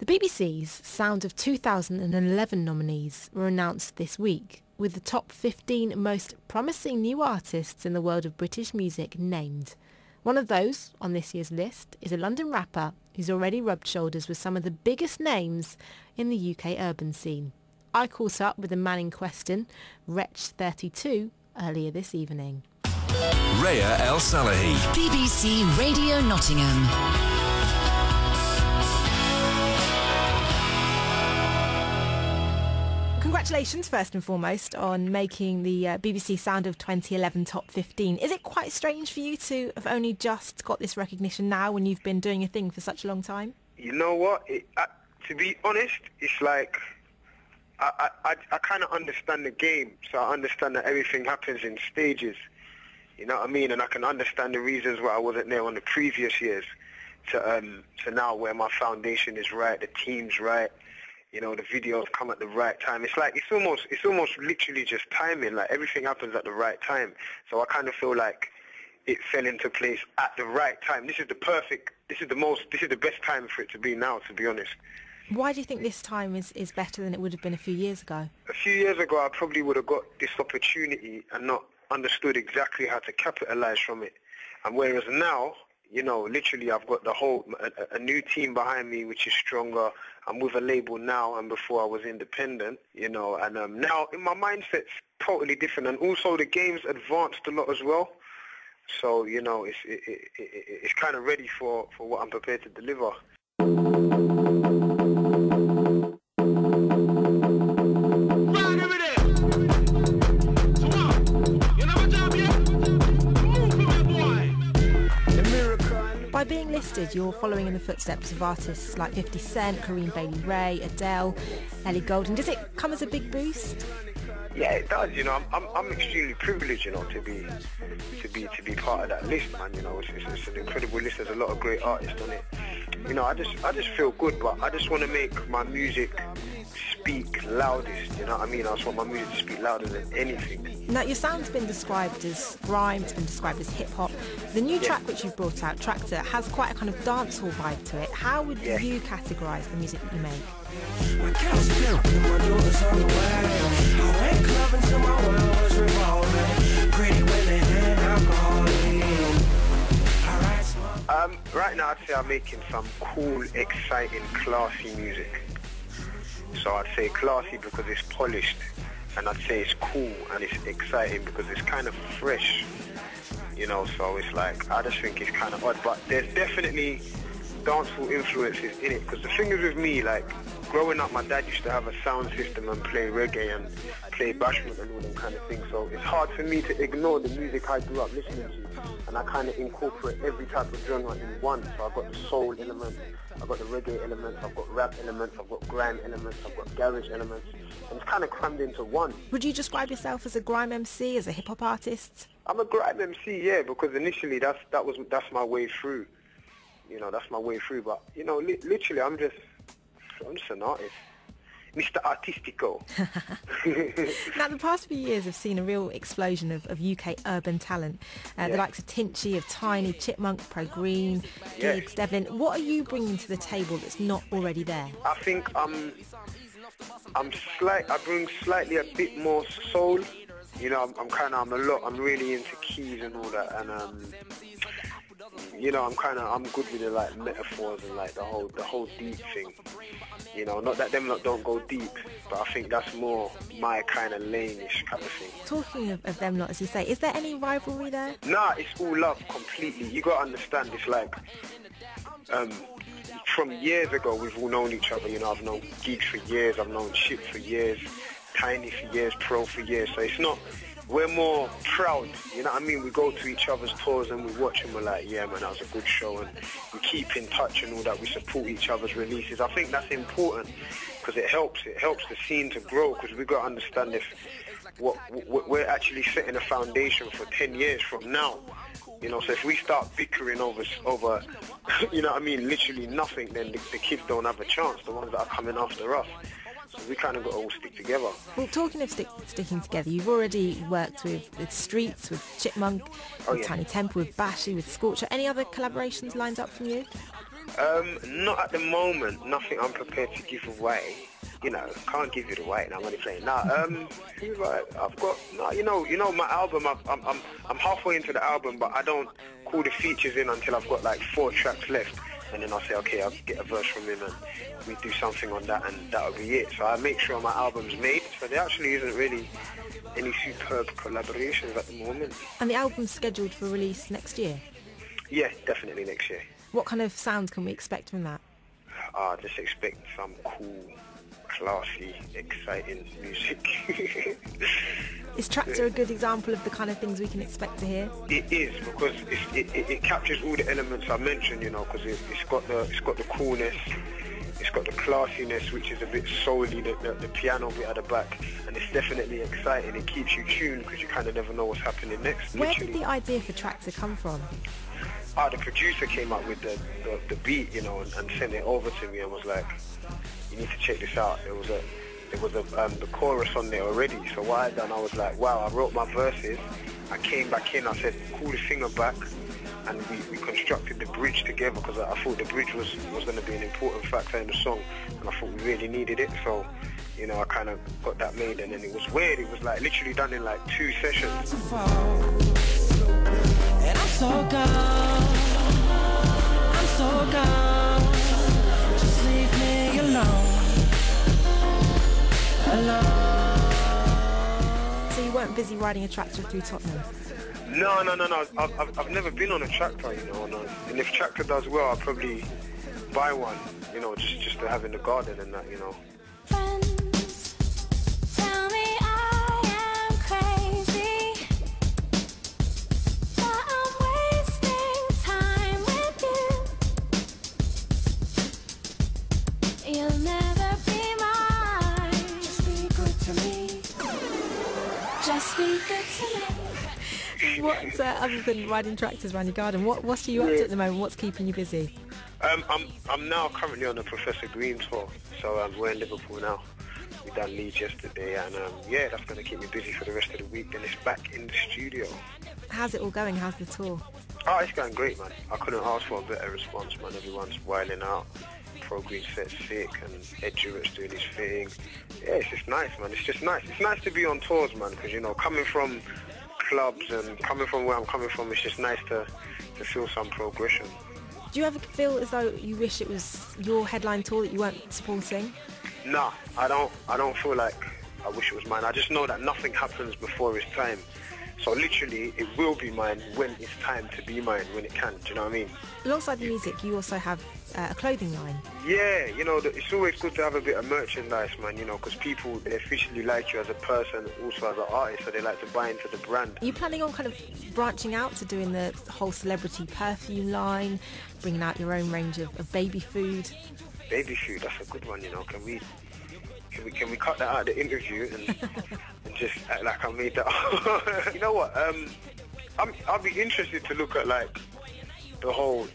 The BBC's Sound of 2011 nominees were announced this week, with the top 15 most promising new artists in the world of British music named. One of those on this year's list is a London rapper who's already rubbed shoulders with some of the biggest names in the UK urban scene. I caught up with the man in question, Wretch 32, earlier this evening. Reya+El-Salahi. BBC Radio Nottingham. Congratulations, first and foremost, on making the BBC Sound of 2011 Top 15. Is it quite strange for you to have only just got this recognition now when you've been doing a thing for such a long time? You know what? To be honest, it's like I kind of understand the game, so I understand that everything happens in stages. You know what I mean? And I can understand the reasons why I wasn't there on the previous years to now where my foundation is right, the team's right. You know, the videos come at the right time. It's like, it's almost literally just timing. Like, everything happens at the right time. So I kind of feel like it fell into place at the right time. This is the best time for it to be now, to be honest. Why do you think this time is better than it would have been a few years ago? A few years ago, I probably would have got this opportunity and not understood exactly how to capitalize from it. And whereas now, you know, literally I've got a new team behind me, which is stronger. I'm with a label now, and before I was independent, you know, and now my mindset's totally different, and also the game's advanced a lot as well. So, you know, it's kind of ready for what I'm prepared to deliver. By being listed, you're following in the footsteps of artists like 50 Cent, Kareem Bailey-Rae, Adele, Ellie Goulding. Does it come as a big boost? Yeah, it does. You know, I'm extremely privileged, you know, to be part of that list, man. You know, it's an incredible list. There's a lot of great artists on it. You know, I just feel good, but I just want to make my music speak loudest. You know what I mean? I just want my music to speak louder than anything. Now, your sound's been described as grime, it's been described as hip-hop. The new track which you've brought out, Tractor, has quite a kind of dancehall vibe to it. How would you categorise the music that you make? Right now I'd say I'm making some cool, exciting, classy music. So I'd say classy because it's polished, and I'd say it's cool and it's exciting because it's kind of fresh, you know. So it's like, I just think it's kind of odd, but there's definitely dancehall influences in it, because the thing is with me, like, growing up, my dad used to have a sound system and play reggae and play bashment and all them kind of things, so it's hard for me to ignore the music I grew up listening to, and I kind of incorporate every type of genre in one. So I've got the soul element, I've got the reggae elements, I've got rap elements, I've got grime elements, I've got garage elements, and it's kind of crammed into one. Would you describe yourself as a grime MC, as a hip-hop artist? I'm a grime MC, yeah, because initially that's my way through. You know, that's my way through, but, you know, literally I'm just an artist. Mr. Artistico. Now, the past few years have seen a real explosion of UK urban talent. The likes of Tinchy, of Tiny, Chipmunk, Pro Green, Giggs, Devlin. What are you bringing to the table that's not already there? I think I bring slightly a bit more soul. You know, I'm really into keys and all that, and you know, I'm good with the like metaphors and like the whole deep thing. You know, not that them lot don't go deep, but I think that's more my kind of lane-ish kind of thing. Talking of them lot, as you say, is there any rivalry there? Nah, it's all love completely. You got to understand, it's like, from years ago we've all known each other. You know, I've known Giggs for years, I've known Chip for years, Tiny for years, Pro for years, so it's not, we're more proud, you know what I mean? We go to each other's tours and we watch and we're like, yeah man, that was a good show, and we keep in touch and all that. We support each other's releases. I think that's important because it helps the scene to grow, because we've got to understand if we're actually setting a foundation for 10 years from now. You know, so if we start bickering over you know what I mean, literally nothing, then the kids don't have a chance, the ones that are coming after us. So we kind of got to all stick together. Well, talking of sticking together, you've already worked with Streets, with Chipmunk, with Tiny Temple, with Bashy, with Scorcher. Any other collaborations lined up from you? Not at the moment. Nothing I'm prepared to give away. You know, can't give it away. And I'm only playing. I've got. My album. I'm halfway into the album, but I don't call the features in until I've got like 4 tracks left, and then I'll say, okay, I'll get a verse from him, and we do something on that, and that'll be it. So I make sure my album's made. So there actually isn't really any superb collaborations at the moment. And the album's scheduled for release next year? Yeah, definitely next year. What kind of sounds can we expect from that? Just expect some cool, classy, exciting music. Is Tractor a good example of the kind of things we can expect to hear? It is, because it captures all the elements I mentioned, you know, because it's got the coolness, it's got the classiness, which is a bit soul-y, the piano bit at the back, and it's definitely exciting. It keeps you tuned because you kind of never know what's happening next. Where did the idea for Tractor come from? The producer came up with the beat, you know, and sent it over to me and was like, you need to check this out. There was the chorus on there already. So what I done, I was like, wow, I wrote my verses. I came back in, I said, call the singer back, and we constructed the bridge together, because I thought the bridge was going to be an important factor in the song, and I thought we really needed it. So, you know, I kind of got that made, and then it was weird. It was like literally done in like 2 sessions. And I'm so gone, just leave me alone. So you weren't busy riding a tractor through Tottenham? No. I've never been on a tractor, you know, and if tractor does well, I'll probably buy one, you know, just to have in the garden and that, you know. What, other than riding tractors around your garden, what are you up to at the moment? What's keeping you busy? I'm now currently on a Professor Green tour, so we're in Liverpool now. We done Leeds yesterday, and that's going to keep me busy for the rest of the week. Then it's back in the studio. How's it all going? How's the tour? Oh, it's going great, man. I couldn't ask for a better response, man. Everyone's wilding out. Pro Green set's sick, and Ed Durett's doing his thing. Yeah, it's just nice, man. It's just nice. It's nice to be on tours, man, because, you know, coming from clubs and coming from where I'm coming from, it's just nice to feel some progression. Do you ever feel as though you wish it was your headline tour that you weren't supporting? No, I don't feel like I wish it was mine. I just know that nothing happens before it's time. So literally, it will be mine when it's time to be mine, when it can. Do you know what I mean? Alongside the music, you also have a clothing line. Yeah, you know, it's always good to have a bit of merchandise, man, you know, because people, they officially like you as a person, also as an artist, so they like to buy into the brand. Are you planning on kind of branching out to doing the whole celebrity perfume line, bringing out your own range of baby food? Baby food, that's a good one, you know. Can we cut that out of the interview and just act like I made that up? You know what? I'll be interested to look at like the whole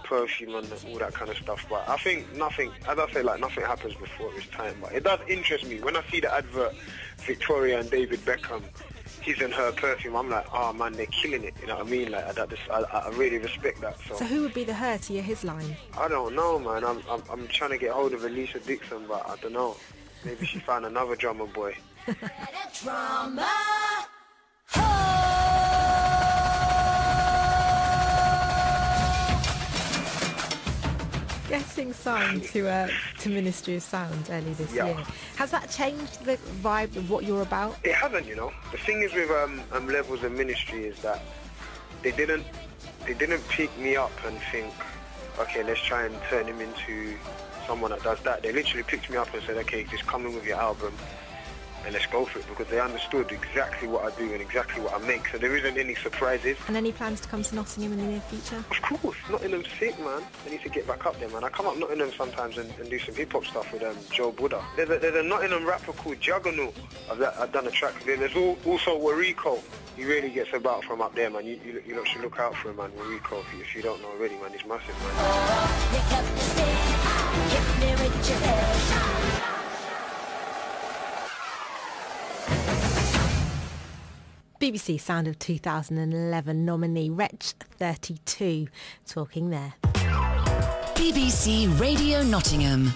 perfume and all that kind of stuff. But I think nothing, as I say, like nothing happens before it's time. But it does interest me when I see the advert, Victoria and David Beckham, his and her perfume. I'm like, oh man, they're killing it. You know what I mean? Like I really respect that. So who would be the her to your his line? I don't know, man. I'm trying to get hold of Alicia Dixon, but I don't know. Maybe she found another drummer boy. Drama. Getting signed to Ministry of Sound early this year. Has that changed the vibe of what you're about? It hasn't, you know. The thing is with Levels and Ministry is that they didn't pick me up and think, okay, let's try and turn him into someone that does that. They literally picked me up and said, okay, just come in with your album and let's go for it, because they understood exactly what I do and exactly what I make, so there isn't any surprises. And any plans to come to Nottingham in the near future? Of course, Nottingham's sick, man. I need to get back up there, man. I come up Nottingham sometimes and do some hip-hop stuff with Joe Buddha. There's a Nottingham rapper called Juggernaut. I've done a track with him. There's also Wariko. He really gets about from up there, man. You should look out for him, man. Wariko, if you don't know already, man. He's massive, man. You kept me staying high, hit me with your head. BBC Sound of 2011 nominee Wretch 32 talking there. BBC Radio Nottingham.